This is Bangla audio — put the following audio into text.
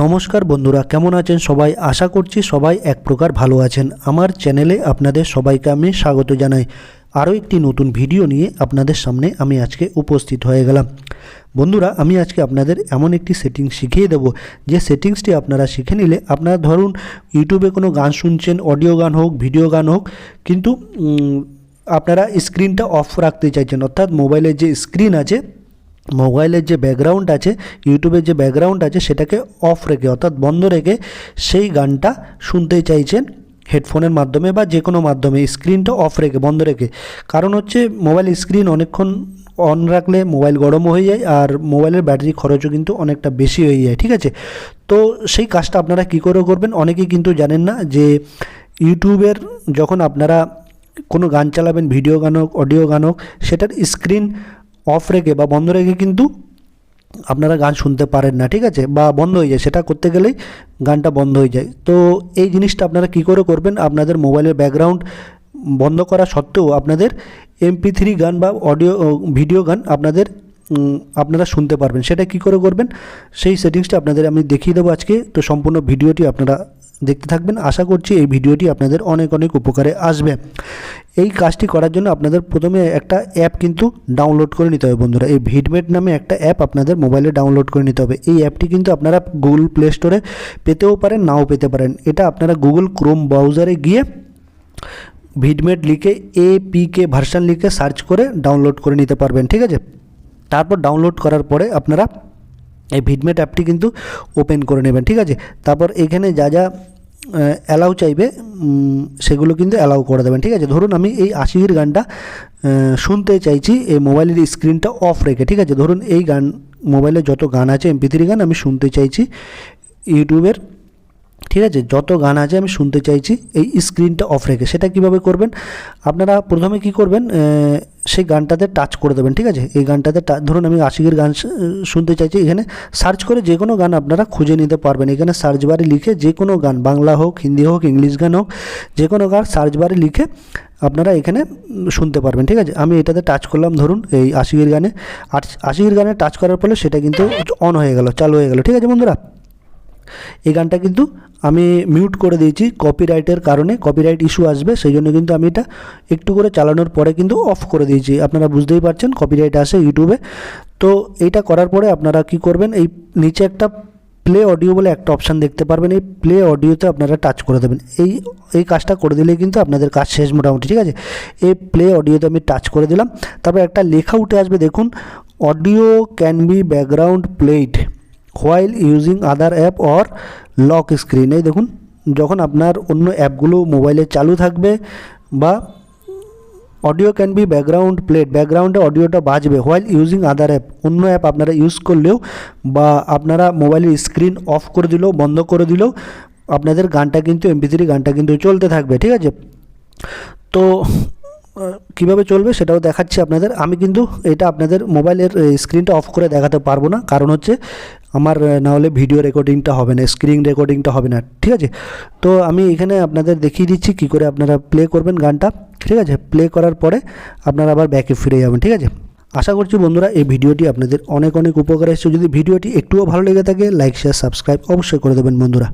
নমস্কার বন্ধুরা, কেমন আছেন সবাই? আশা করছি সবাই এক প্রকার ভালো আছেন। আমার চ্যানেলে আপনাদের সবাইকে আমি স্বাগত জানাই। আরও একটি নতুন ভিডিও নিয়ে আপনাদের সামনে আমি আজকে উপস্থিত হয়ে গেলাম। বন্ধুরা, আমি আজকে আপনাদের এমন একটি সেটিংস শিখিয়ে দেব, যে সেটিংসটি আপনারা শিখে নিলে আপনারা ধরুন ইউটিউবে কোনো গান শুনছেন, অডিও গান হোক, ভিডিও গান হোক, কিন্তু আপনারা স্ক্রিনটা অফ রাখতে চাইছেন, অর্থাৎ মোবাইলের যে স্ক্রিন আছে, মোবাইলের যে ব্যাকগ্রাউন্ড আছে, ইউটিউবের যে ব্যাকগ্রাউন্ড আছে, সেটাকে অফ রেখে অর্থাৎ বন্ধ রেখে সেই গানটা শুনতে চাইছেন হেডফোনের মাধ্যমে বা যে কোনো মাধ্যমে, স্ক্রিনটা অফ রেখে, বন্ধ রেখে। কারণ হচ্ছে মোবাইল স্ক্রিন অনেকক্ষণ অন রাখলে মোবাইল গরমও হয়ে যায়, আর মোবাইলের ব্যাটারি খরচও কিন্তু অনেকটা বেশি হয়ে যায়, ঠিক আছে? তো সেই কাজটা আপনারা কী করে করবেন? অনেকেই কিন্তু জানেন না যে ইউটিউবের যখন আপনারা কোনো গান চালাবেন, ভিডিও গান হোক, অডিও গান হোক, সেটার স্ক্রিন অফ রেখে বা বন্ধ রেখে কিন্তু আপনারা গান শুনতে পারেন না, ঠিক আছে? বা বন্ধ হয়ে যায়, সেটা করতে গেলেই গানটা বন্ধ হয়ে যায়। তো এই জিনিসটা আপনারা কী করে করবেন? আপনাদের মোবাইলের ব্যাকগ্রাউন্ড বন্ধ করা সত্ত্বেও আপনাদের MP3 গান বা অডিও ভিডিও গান আপনারা শুনতে পারবেন। সেটা কী করে করবেন? সেই সেটিংসটা আপনাদের আমি দেখিয়ে দেবো আজকে। তো সম্পূর্ণ ভিডিওটি আপনারা দেখতে থাকবেন। আশা করছি এই ভিডিওটি আপনাদের অনেক অনেক উপকারে আসবে। এই কাজটি করার জন্য আপনাদের প্রথমে একটা অ্যাপ কিন্তু ডাউনলোড করে নিতে হবে বন্ধুরা। এই ভিডমেট নামে একটা অ্যাপ আপনাদের মোবাইলে ডাউনলোড করে নিতে হবে। এই অ্যাপটি কিন্তু আপনারা গুগল প্লে স্টোরে পেতেও পারেন, নাও পেতে পারেন। এটা আপনারা গুগল ক্রোম ব্রাউজারে গিয়ে ভিডমেট লিখে APK ভার্সন লিখে সার্চ করে ডাউনলোড করে নিতে পারবেন, ঠিক আছে? তারপর ডাউনলোড করার পরে আপনারা এই ভিডমেট অ্যাপটি কিন্তু ওপেন করে নেবেন, ঠিক আছে? তারপর এখানে যা যা অ্যালাউ চাইবে সেগুলো কিন্তু অ্যালাউ করে দেবেন, ঠিক আছে? ধরুন আমি এই আশির গানটা শুনতে চাইছি এই মোবাইলের স্ক্রিনটা অফ রেখে, ঠিক আছে? ধরুন এই গান, মোবাইলে যত গান আছে MP3 গান আমি শুনতে চাইছি ইউটিউবের, ঠিক আছে? যত গান আছে আমি শুনতে চাইছি এই স্ক্রিনটা অফ রেখে। সেটা কিভাবে করবেন? আপনারা প্রথমে কি করবেন, সেই গানটাতে টাচ করে দেবেন, ঠিক আছে? এই গানটাতে ধরুন আমি আশিকের গান শুনতে চাইছি, এখানে সার্চ করে যে কোনো গান আপনারা খুঁজে নিতে পারবেন। এখানে সার্চ বারে লিখে যে কোনো গান, বাংলা হোক, হিন্দি হোক, ইংলিশ গান হোক, যে কোনো গান সার্চ বারে লিখে আপনারা এখানে শুনতে পারবেন, ঠিক আছে? আমি এটাতে টাচ করলাম, ধরুন এই আশিকের গানে। আশিকের গানে টাচ করার ফলে সেটা কিন্তু অন হয়ে গেল, চালু হয়ে গেল, ঠিক আছে বন্ধুরা? এই গানটা কিন্তু আমি মিউট করে দিয়েছি কপিরাইটের কারণে, কপিরাইট ইস্যু আসবে, সেই জন্য কিন্তু আমি এটা একটু করে চালানোর পরে কিন্তু অফ করে দিয়েছি। আপনারা বুঝতেই পারছেন কপিরাইট আসে ইউটিউবে। তো এইটা করার পরে আপনারা কি করবেন, এই নিচে একটা প্লে অডিও বলে একটা অপশান দেখতে পারবেন, এই প্লে অডিওতে আপনারা টাচ করে দেবেন। এই কাজটা করে দিলে কিন্তু আপনাদের কাজ শেষ মোটামুটি, ঠিক আছে? এই প্লে অডিওতে আমি টাচ করে দিলাম। তারপর একটা লেখা উঠে আসবে, দেখুন, audio can be background played while using other app or lock screen. এই দেখুন, যখন আপনার অন্য অ্যাপগুলো মোবাইলে চালু থাকবে বা audio can be background played, ব্যাকগ্রাউন্ডে অডিওটা বাজবে, হোয়াইল ইউজিং আদার অ্যাপ, অন্য অ্যাপ আপনারা ইউজ করলেও বা আপনারা মোবাইলের স্ক্রিন অফ করে দিলেও, বন্ধ করে দিলেও আপনাদের গানটা কিন্তু MP3 গানটা কিন্তু চলতে থাকবে, ঠিক আছে? তো কীভাবে চলবে সেটাও দেখাচ্ছি আপনাদের। আমি কিন্তু এটা আপনাদের মোবাইলের স্ক্রিনটা অফ করে দেখাতে পারবো না, কারণ হচ্ছে আমার না হলে ভিডিও রেকর্ডিংটা হবে না, স্ক্রিন রেকর্ডিংটা হবে না, ঠিক আছে? তো আমি এখানে আপনাদের দেখিয়ে দিচ্ছি কী করে আপনারা প্লে করবেন গানটা, ঠিক আছে? প্লে করার পরে আপনারা আবার ব্যাকে ফিরে যাবেন, ঠিক আছে? আশা করছি বন্ধুরা এই ভিডিওটি আপনাদের অনেক অনেক উপকার এসেছে। যদি ভিডিওটি একটুও ভালো লেগে থাকে, লাইক, শেয়ার, সাবস্ক্রাইব অবশ্যই করে দেবেন বন্ধুরা।